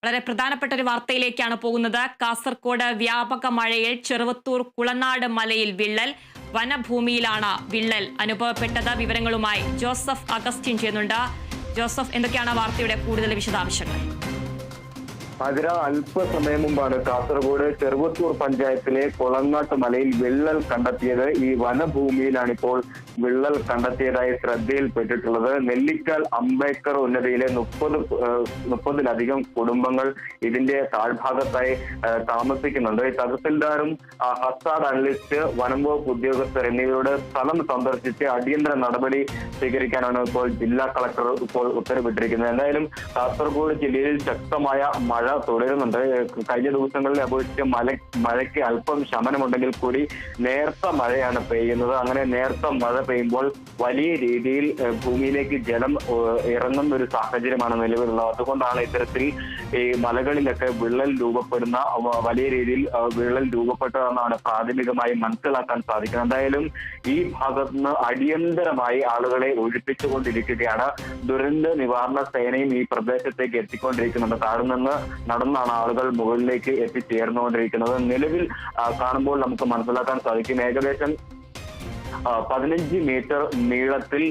വളരെ പ്രധാനപ്പെട്ട ഒരു വാർത്തയിലേക്കാണ് പോകുന്നത്. കാസർഗോഡ് വ്യാപക മഴയിൽ ചെറുവത്തൂർ കുളനാട് മലയിൽ വിള്ളൽ. വനഭൂമിയിലാണ് വിള്ളൽ അനുഭവപ്പെട്ടത്. വിവരങ്ങളുമായി ജോസഫ് അഗസ്റ്റിൻ ചെയ്യുന്നുണ്ട്. ജോസഫ്, എന്തൊക്കെയാണ് വാർത്തയുടെ കൂടുതൽ വിശദാംശങ്ങൾ? അതിര അല്പസമയം മുമ്പാണ് കാസർഗോഡ് ചെറുവത്തൂർ പഞ്ചായത്തിലെ കുളങ്ങാട്ട് മലയിൽ വിള്ളൽ കണ്ടെത്തിയത്. ഈ വനഭൂമിയിലാണ് ഇപ്പോൾ വിള്ളൽ കണ്ടെത്തിയതായി ശ്രദ്ധയിൽപ്പെട്ടിട്ടുള്ളത്. നെല്ലിക്കാൽ അംബേദ്കർ ഉന്നതിയിലെ 30-ലധികം കുടുംബങ്ങൾ ഇതിന്റെ താഴ്ഭാഗത്തായി താമസിക്കുന്നുണ്ട്. തഹസിൽദാറും ഹസാഡ് അനലിസ്റ്റ്, വനം വകുപ്പ് ഉദ്യോഗസ്ഥർ എന്നിവരുടെ സ്ഥലം സന്ദർശിച്ച് അടിയന്തര നടപടി സ്വീകരിക്കാനാണ് ഇപ്പോൾ ജില്ലാ കളക്ടർ ഇപ്പോൾ ഉത്തരവിട്ടിരിക്കുന്നത്. എന്തായാലും കാസർഗോഡ് ജില്ലയിൽ ശക്തമായ മഴ തുടരുന്നുണ്ട്. കഴിഞ്ഞ ദിവസങ്ങളിൽ അപേക്ഷിച്ച് മഴയ്ക്ക് അല്പം ശമനമുണ്ടെങ്കിൽ കൂടി നേർത്ത മഴയാണ് പെയ്യുന്നത്. അങ്ങനെ നേർത്ത മഴ പെയ്യുമ്പോൾ വലിയ രീതിയിൽ ഭൂമിയിലേക്ക് ജലം ഇറങ്ങുന്ന ഒരു സാഹചര്യമാണ് നിലവിലുള്ളത്. അതുകൊണ്ടാണ് ഇത്തരത്തിൽ ഈ മലകളിലൊക്കെ വിള്ളൽ രൂപപ്പെടുന്ന വലിയ രീതിയിൽ വിള്ളൽ രൂപപ്പെട്ടതെന്നാണ് പ്രാഥമികമായി മനസ്സിലാക്കാൻ സാധിക്കുന്നത്. എന്തായാലും ഈ ഭാഗത്ത് നിന്ന് അടിയന്തരമായി ആളുകളെ ഒഴിപ്പിച്ചുകൊണ്ടിരിക്കുകയാണ്. ദുരന്ത നിവാരണ സേനയും ഈ പ്രദേശത്തേക്ക് എത്തിക്കൊണ്ടിരിക്കുന്നുണ്ട്. താഴെ നിന്ന് നടന്നാണ് ആളുകൾ മുകളിലേക്ക് എത്തിച്ചേർന്നുകൊണ്ടിരിക്കുന്നത്. നിലവിൽ കാണുമ്പോൾ നമുക്ക് മനസ്സിലാക്കാൻ സാധിക്കും ഏകദേശം 15 മീറ്റർ നീളത്തിൽ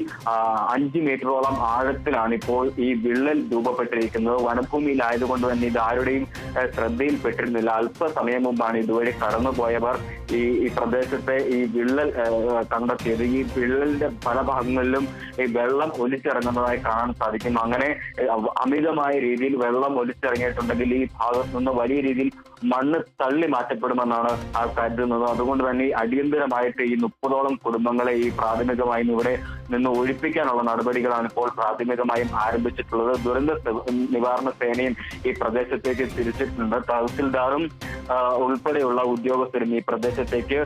5 മീറ്ററോളം ആഴത്തിലാണ് ഇപ്പോൾ ഈ വിള്ളൽ രൂപപ്പെട്ടിരിക്കുന്നത്. വനഭൂമിയിലായതുകൊണ്ട് തന്നെ ഇത് ആരുടെയും ശ്രദ്ധയിൽപ്പെട്ടിരുന്നില്ല. അല്പസമയം മുമ്പാണ് ഇതുവഴി കടന്നുപോയവർ ഈ പ്രദേശത്തെ ഈ വിള്ളൽ കണ്ടെത്തിയത്. ഈ വിള്ളലിന്റെ പല ഭാഗങ്ങളിലും ഈ വെള്ളം ഒലിച്ചിറങ്ങുന്നതായി കാണാൻ സാധിക്കും. അങ്ങനെ അമിതമായ രീതിയിൽ വെള്ളം ഒലിച്ചിറങ്ങിയിട്ടുണ്ടെങ്കിൽ ഈ ഭാഗത്ത് നിന്ന് വലിയ രീതിയിൽ മണ്ണ് തള്ളി മാറ്റപ്പെടുമെന്നാണ് കരുതുന്നത്. അതുകൊണ്ട് തന്നെ അടിയന്തരമായിട്ട് ഈ 30ഓളം കുടുംബങ്ങളെ ഈ പ്രാഥമികമായും ഇവിടെ നിന്ന് ഒഴിപ്പിക്കാനുള്ള നടപടികളാണ് ഇപ്പോൾ പ്രാഥമികമായും ആരംഭിച്ചിട്ടുള്ളത്. ദുരന്ത നിവാരണ സേനയും ഈ പ്രദേശത്തേക്ക് തിരിച്ചിട്ടുണ്ട്. തഹസിൽദാറും ഉൾപ്പെടെയുള്ള ഉദ്യോഗസ്ഥരും ഈ പ്രദേശത്തേക്ക്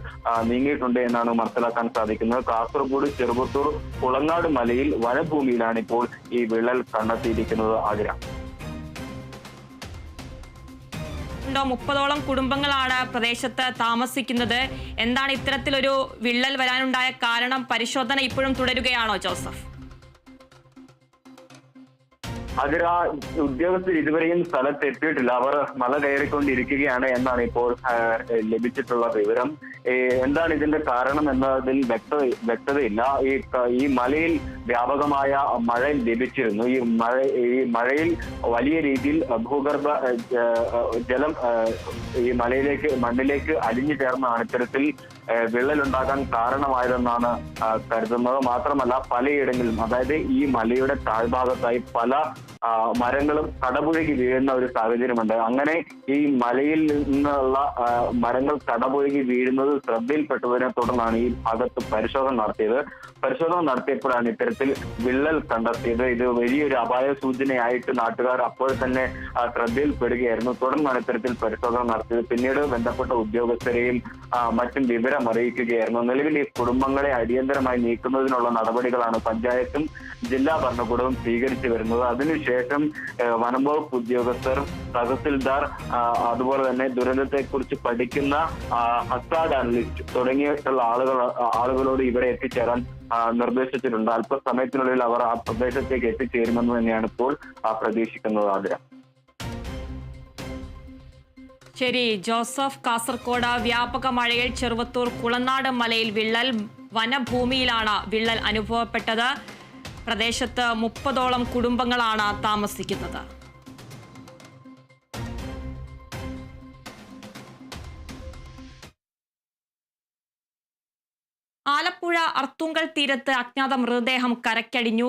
നീങ്ങിയിട്ടുണ്ട് എന്നാണ് മനസ്സിലാക്കാൻ സാധിക്കുന്നത്. കാസർഗോഡ് ചെറുവത്തൂർ കുളങ്ങാട് മലയിൽ വനഭൂമിയിലാണ് ഇപ്പോൾ ഈ വിള്ളൽ കണ്ടെത്തിയിരിക്കുന്നത്. ആതിര, 30ഓളം കുടുംബങ്ങളാണ് പ്രദേശത്ത് താമസിക്കുന്നത്. എന്താണ് ഇത്തരത്തിലൊരു വിള്ളൽ വരാനുണ്ടായ കാരണം? പരിശോധന ഇപ്പോഴും തുടരുകയാണോ ജോസഫ്? അതിൽ ഉദ്യോഗസ്ഥർ ഇതുവരെയും സ്ഥലത്ത് എത്തിയിട്ടില്ല. അവർ മല കയറിക്കൊണ്ടിരിക്കുകയാണ് എന്നാണ് ഇപ്പോൾ ലഭിച്ചിട്ടുള്ള വിവരം. എന്താണ് ഇതിന്റെ കാരണം എന്നതിൽ വ്യക്തതയില്ല. ഈ മലയിൽ വ്യാപകമായ മഴ ലഭിച്ചിരുന്നു. ഈ മഴയിൽ വലിയ രീതിയിൽ ഭൂഗർഭ ജലം ഈ മണ്ണിലേക്ക് അലിഞ്ഞു ചേർന്നാണ് ഇത്തരത്തിൽ വിള്ളലുണ്ടാകാൻ കാരണമായതെന്നാണ് കരുതുന്നത്. മാത്രമല്ല പലയിടങ്ങളിലും, അതായത് ഈ മലയുടെ താഴ്ഭാഗത്തായി പല മരങ്ങളും കടപുഴകി വീഴുന്ന ഒരു സാഹചര്യമുണ്ട്. അങ്ങനെ ഈ മലയിൽ നിന്നുള്ള മരങ്ങൾ കടപുഴകി വീഴുന്നത് ശ്രദ്ധയിൽപ്പെട്ടതിനെ തുടർന്നാണ് ഈ ഭാഗത്ത് പരിശോധന നടത്തിയത്. പരിശോധന നടത്തിയപ്പോഴാണ് ഇത്തരത്തിൽ വിള്ളൽ കണ്ടെത്തിയത്. ഇത് വലിയൊരു അപായ സൂചനയായിട്ട് നാട്ടുകാർ അപ്പോൾ തന്നെ ശ്രദ്ധയിൽപ്പെടുകയായിരുന്നു. തുടർന്നാണ് ഇത്തരത്തിൽ പരിശോധന നടത്തിയത്. പിന്നീട് ബന്ധപ്പെട്ട ഉദ്യോഗസ്ഥരെയും മറ്റും വിവരം അറിയിക്കുകയായിരുന്നു. നിലവിൽ ഈ കുടുംബങ്ങളെ അടിയന്തരമായി നീക്കുന്നതിനുള്ള നടപടികളാണ് പഞ്ചായത്തും ജില്ലാ ഭരണകൂടവും സ്വീകരിച്ചു വരുന്നത്. അതിനുശേഷം വനം വകുപ്പ് ഉദ്യോഗസ്ഥർ, തഹസിൽദാർ, അതുപോലെ തന്നെ ദുരന്തത്തെക്കുറിച്ച് പഠിക്കുന്ന ഹസാഡ് അനലിസ്റ്റ് തുടങ്ങിയിട്ടുള്ള ആളുകളോട് ഇവിടെ എത്തിച്ചേരാൻ നിർദ്ദേശിച്ചിട്ടുണ്ട്. അല്പസമയത്തിനുള്ളിൽ അവർ ആ പ്രദേശത്തേക്ക് എത്തിച്ചേരുമെന്ന് തന്നെയാണ് ഇപ്പോൾ പ്രതീക്ഷിക്കുന്നത്. ആതിര, ശരി ജോസഫ്. കാസർഗോഡ് വ്യാപക മഴയിൽ ചെറുവത്തൂർ കുളനാട് മലയിൽ വിള്ളൽ. വനഭൂമിയിലാണ് വിള്ളൽ അനുഭവപ്പെട്ടത്. പ്രദേശത്ത് 30ഓളം കുടുംബങ്ങളാണ് താമസിക്കുന്നത്. ആലപ്പുഴ അർത്തുങ്കൽ തീരത്ത് അജ്ഞാത മൃതദേഹം കരയ്ക്കടിഞ്ഞു.